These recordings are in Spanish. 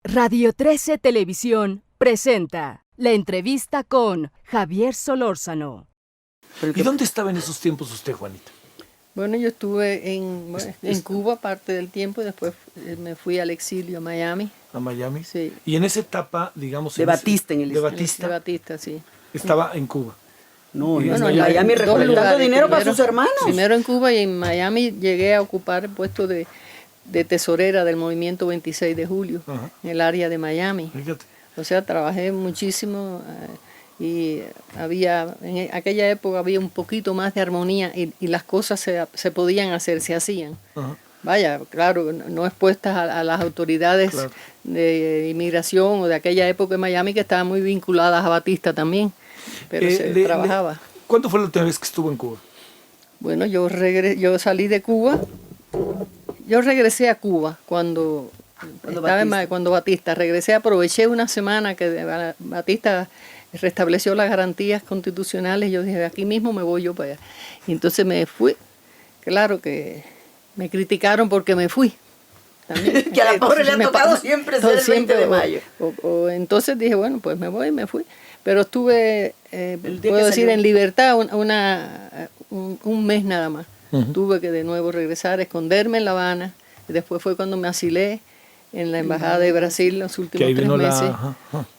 Radio 13 Televisión presenta la entrevista con Javier Solórzano. ¿Y dónde estaba en esos tiempos usted, Juanita? Bueno, yo estuve en Cuba parte del tiempo y después me fui al exilio a Miami. ¿A Miami? Sí. Y en esa etapa, digamos... De Batista, en el de Batista. De Batista, sí. Estaba en Cuba. No, Y bueno, en en Miami recolectando dinero para sus hermanos. Primero en Cuba y en Miami llegué a ocupar el puesto de tesorera del movimiento 26 de julio, Ajá. en el área de Miami. Fíjate. O sea, trabajé muchísimo y en aquella época había un poquito más de armonía y las cosas se podían hacer, se hacían. Ajá. Vaya, claro, no expuestas a las autoridades Claro. de inmigración o de aquella época en Miami que estaban muy vinculadas a Batista también, pero se trabajaba. ¿Cuándo fue la última vez que estuvo en Cuba? Bueno, yo salí de Cuba, yo regresé a Cuba cuando Batista, regresé, aproveché una semana que Batista restableció las garantías constitucionales, yo dije, aquí mismo me voy yo para allá. Y entonces me fui, claro que me criticaron porque me fui. También. Que a la pobre le ha tocado siempre ser el 20 de mayo. Entonces dije, bueno, pues me voy y me fui. Pero estuve, puedo decir, salió en libertad un mes nada más. Ujú. Tuve que de nuevo regresar, esconderme en La Habana. Y después fue cuando me asilé en la Embajada de Brasil los Que últimos ahí 3 vino meses. Ajá.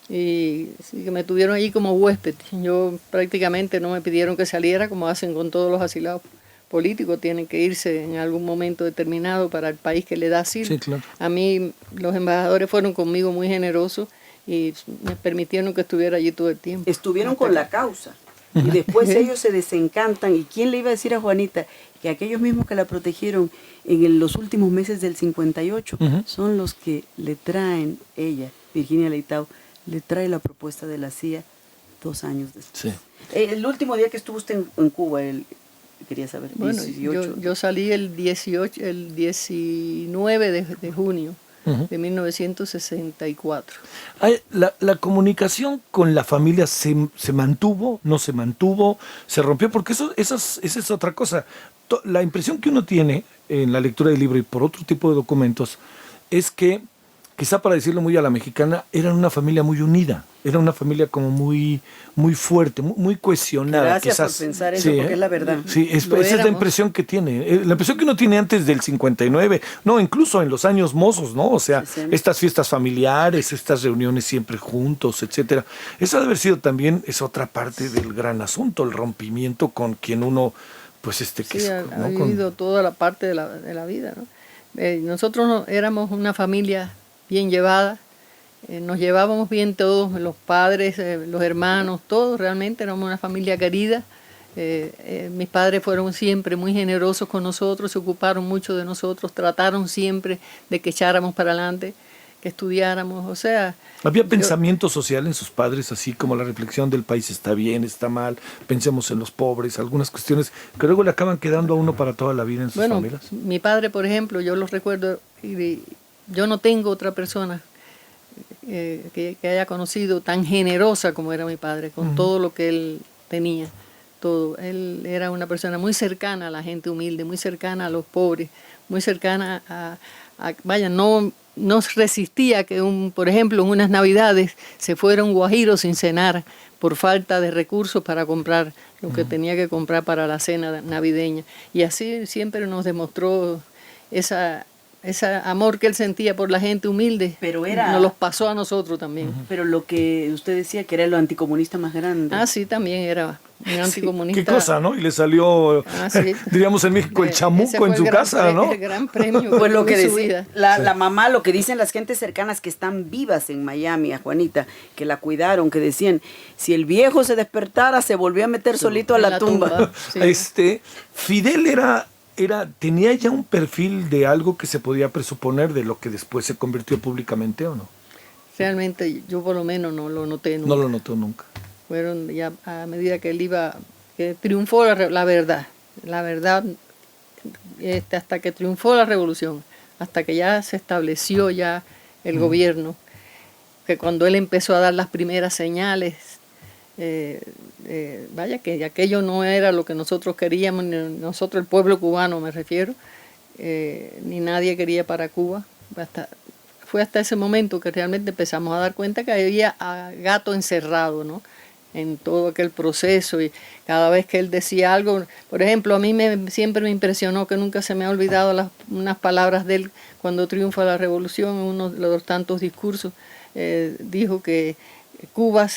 Y sí, que me tuvieron allí como huésped. Yo prácticamente no me pidieron que saliera, como hacen con todos los asilados políticos, tienen que irse en algún momento determinado para el país que le da asilo. Sí, claro. A mí los embajadores fueron conmigo muy generosos y me permitieron que estuviera allí todo el tiempo. Estuvieron con la causa. Y después ellos se desencantan. ¿Y quién le iba a decir a Juanita que aquellos mismos que la protegieron en los últimos meses del 58 Ujú. son los que le traen, ella, Virginia Leitao, le trae la propuesta de la CIA 2 años después? Sí. El último día que estuvo usted en Cuba, quería saber, Bueno, 18. yo salí el 19 de junio Ujú. de 1964. La comunicación con la familia se mantuvo, no se mantuvo, se rompió, porque esa es otra cosa. La impresión que uno tiene en la lectura del libro y por otro tipo de documentos es que, quizá para decirlo muy a la mexicana, eran una familia muy unida, era una familia como muy fuerte, muy cohesionada. Gracias quizás. por pensar eso, Sí, porque es la verdad. Sí, esa es la éramos. impresión que tiene. La impresión que uno tiene antes del 59, no, incluso en los años mozos, ¿no? O sea, 60. estas fiestas familiares, estas reuniones siempre juntos, etcétera. Eso debe haber sido también, es otra parte del gran asunto, el rompimiento con quien uno, pues que Sí, es, ha ¿no? vivido toda la parte de la vida, ¿no? Nosotros éramos una familia bien llevada, nos llevábamos bien todos, los padres, los hermanos, todos realmente éramos una familia querida. Mis padres fueron siempre muy generosos con nosotros, se ocuparon mucho de nosotros, trataron siempre de que echáramos para adelante, que estudiáramos, o sea... ¿Había pensamiento social en sus padres, así como la reflexión del país está bien, está mal, pensemos en los pobres, algunas cuestiones que luego le acaban quedando a uno para toda la vida en sus Bueno, familias? mi padre, por ejemplo, yo lo recuerdo, y yo no tengo otra persona que haya conocido tan generosa como era mi padre, con todo lo que él tenía, todo. Él era una persona muy cercana a la gente humilde, muy cercana a los pobres, muy cercana vaya, no resistía que, por ejemplo, en unas navidades se fuera un guajiro sin cenar por falta de recursos para comprar lo que tenía que comprar para la cena navideña. Y así siempre nos demostró ese amor que él sentía por la gente humilde. Pero nos los pasó a nosotros también. Pero lo que usted decía que era lo anticomunista más grande. Ah, sí, también era un anticomunista. Qué cosa, ¿no? Y le salió, Sí. diríamos en México, el Ese chamuco fue en el su gran casa, ¿no? El gran premio Pues lo que de su decía vida. la mamá, lo que dicen las gentes cercanas que están vivas en Miami, a Juanita, que la cuidaron, que decían, si el viejo se despertara, se volvía a meter solito a En la tumba. Sí. Fidel tenía ya un perfil de algo que se podía presuponer de lo que después se convirtió públicamente, ¿o no? Realmente yo por lo menos no lo noté nunca. No lo notó nunca. Fueron ya a medida que él que triunfó la verdad, hasta que triunfó la revolución, hasta que ya se estableció ya el gobierno, que cuando él empezó a dar las primeras señales, vaya que aquello no era lo que nosotros queríamos, nosotros el pueblo cubano me refiero, ni nadie quería para Cuba, fue hasta ese momento que realmente empezamos a dar cuenta que había gato encerrado, ¿no?, en todo aquel proceso, y cada vez que él decía algo, por ejemplo, a mí siempre me impresionó, que nunca se me ha olvidado unas palabras de él cuando triunfa la revolución, en uno de los tantos discursos, dijo que Cuba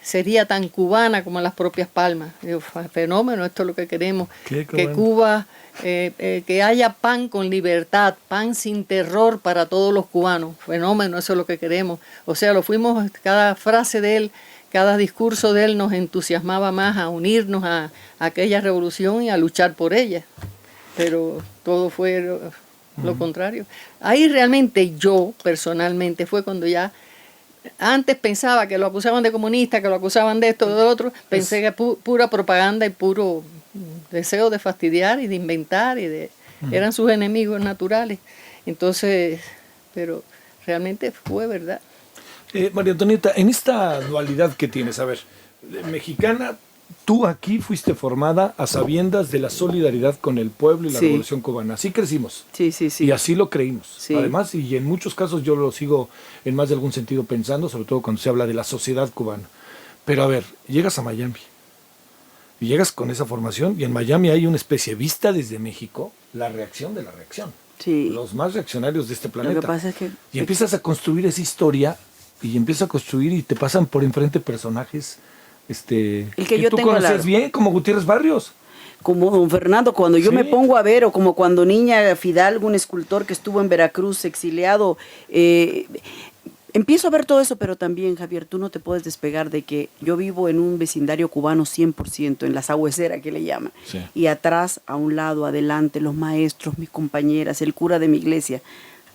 sería tan cubana como las propias palmas. Digo, fenómeno, esto es lo que queremos, que Cuba, que haya pan con libertad, pan sin terror para todos los cubanos, fenómeno, eso es lo que queremos. O sea, cada frase de él, cada discurso de él nos entusiasmaba más a unirnos a aquella revolución y a luchar por ella. Pero todo fue lo contrario. Ahí realmente yo, personalmente, fue cuando ya, antes pensaba que lo acusaban de comunista, que lo acusaban de esto, de lo otro, pensé que pura propaganda y puro deseo de fastidiar y de inventar, eran sus enemigos naturales. Entonces, pero realmente fue verdad. María Antonieta, en esta dualidad que tienes, a ver, mexicana, tú aquí fuiste formada a sabiendas de la solidaridad con el pueblo y la revolución cubana. Así crecimos. Sí, sí, sí. Y así lo creímos. Sí. Además, y en muchos casos yo lo sigo en más de algún sentido pensando, sobre todo cuando se habla de la sociedad cubana. Pero a ver, llegas a Miami y llegas con esa formación, y en Miami hay una especie vista desde México, la reacción de la reacción. Sí. Los más reaccionarios de este planeta. Lo que pasa es que... Y empiezas a construir esa historia, y empiezas a construir y te pasan por enfrente personajes el que yo tú tengo conoces bien, como Gutiérrez Barrios. Como don Fernando, cuando yo Sí. me pongo a ver, o como cuando niña Fidalgo, un escultor que estuvo en Veracruz exiliado, empiezo a ver todo eso, pero también, Javier, tú no te puedes despegar de que yo vivo en un vecindario cubano 100%, en la Sagüecera que le llaman, Sí. y atrás, a un lado, adelante, los maestros, mis compañeras, el cura de mi iglesia,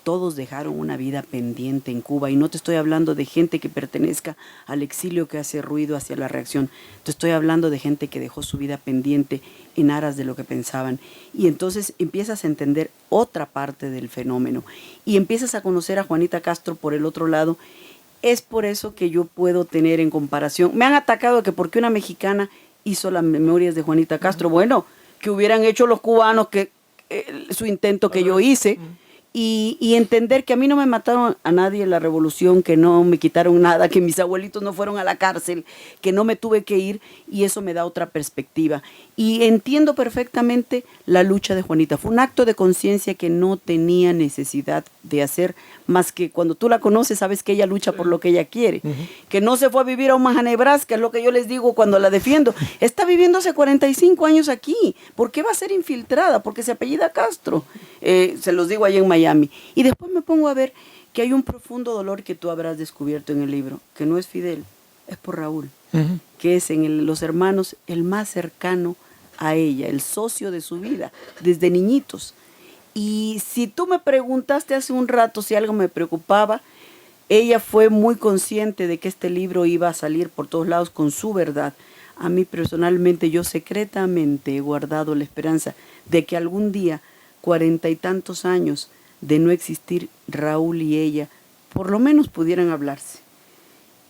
todos dejaron una vida pendiente en Cuba, y no te estoy hablando de gente que pertenezca al exilio que hace ruido hacia la reacción, te estoy hablando de gente que dejó su vida pendiente en aras de lo que pensaban, y entonces empiezas a entender otra parte del fenómeno, y empiezas a conocer a Juanita Castro por el otro lado. Es por eso que yo puedo tener en comparación, me han atacado que porque una mexicana hizo las memorias de Juanita Castro, bueno, que hubieran hecho los cubanos que su intento que yo hice, y entender que a mí no me mataron a nadie en la revolución, que no me quitaron nada, que mis abuelitos no fueron a la cárcel, que no me tuve que ir, y eso me da otra perspectiva. Y entiendo perfectamente la lucha de Juanita. Fue un acto de conciencia que no tenía necesidad de hacer, más que cuando tú la conoces sabes que ella lucha por lo que ella quiere. Que no se fue a vivir a Omaha, Nebraska, es lo que yo les digo cuando la defiendo. Está viviendo hace 45 años aquí. ¿Por qué va a ser infiltrada? Porque se apellida Castro. Se los digo allá en Miami. Y después me pongo a ver que hay un profundo dolor que tú habrás descubierto en el libro, que no es Fidel, es por Raúl, que es en los hermanos el más cercano a ella, el socio de su vida, desde niñitos. Y si tú me preguntaste hace un rato si algo me preocupaba, ella fue muy consciente de que este libro iba a salir por todos lados con su verdad. A mí personalmente, yo secretamente he guardado la esperanza de que algún día, 40 y tantos años de no existir, Raúl y ella por lo menos pudieran hablarse.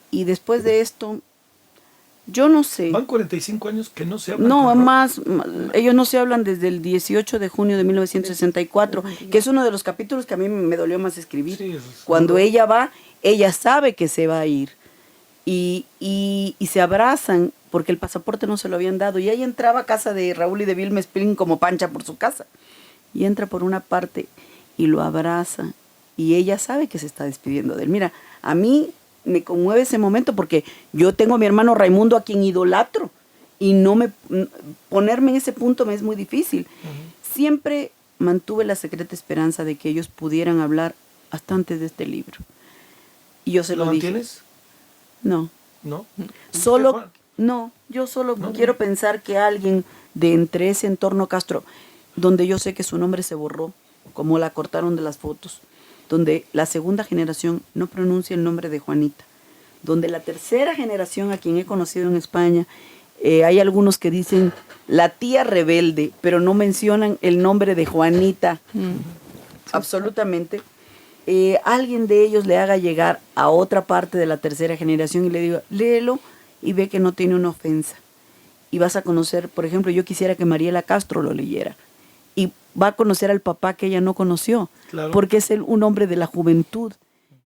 Y después de esto, yo no sé. Van 45 años que no se hablan. No, más, ellos no se hablan desde el 18 de junio de 1964, que es uno de los capítulos que a mí me dolió más escribir. Sí, Cuando ella va, ella sabe que se va a ir, y se abrazan porque el pasaporte no se lo habían dado, y ella entraba a casa de Raúl y de Vilma Spring como Pancha por su casa, y entra por una parte y lo abraza, y ella sabe que se está despidiendo de él. Mira, a mí me conmueve ese momento porque yo tengo a mi hermano Raimundo a quien idolatro, y ponerme en ese punto me es muy difícil. Siempre mantuve la secreta esperanza de que ellos pudieran hablar hasta antes de este libro. Y yo se lo dije. ¿Lo mantienes? No. ¿No? Yo solo quiero pensar que alguien de entre ese entorno Castro, donde yo sé que su nombre se borró, como la cortaron de las fotos, donde la segunda generación no pronuncia el nombre de Juanita, donde la tercera generación a quien he conocido en España, hay algunos que dicen la tía rebelde, pero no mencionan el nombre de Juanita, absolutamente. Alguien de ellos le haga llegar a otra parte de la tercera generación y le diga, léelo y ve que no tiene una ofensa. Y vas a conocer, por ejemplo, yo quisiera que Mariela Castro lo leyera. Y va a conocer al papá que ella no conoció, Claro. porque es un hombre de la juventud.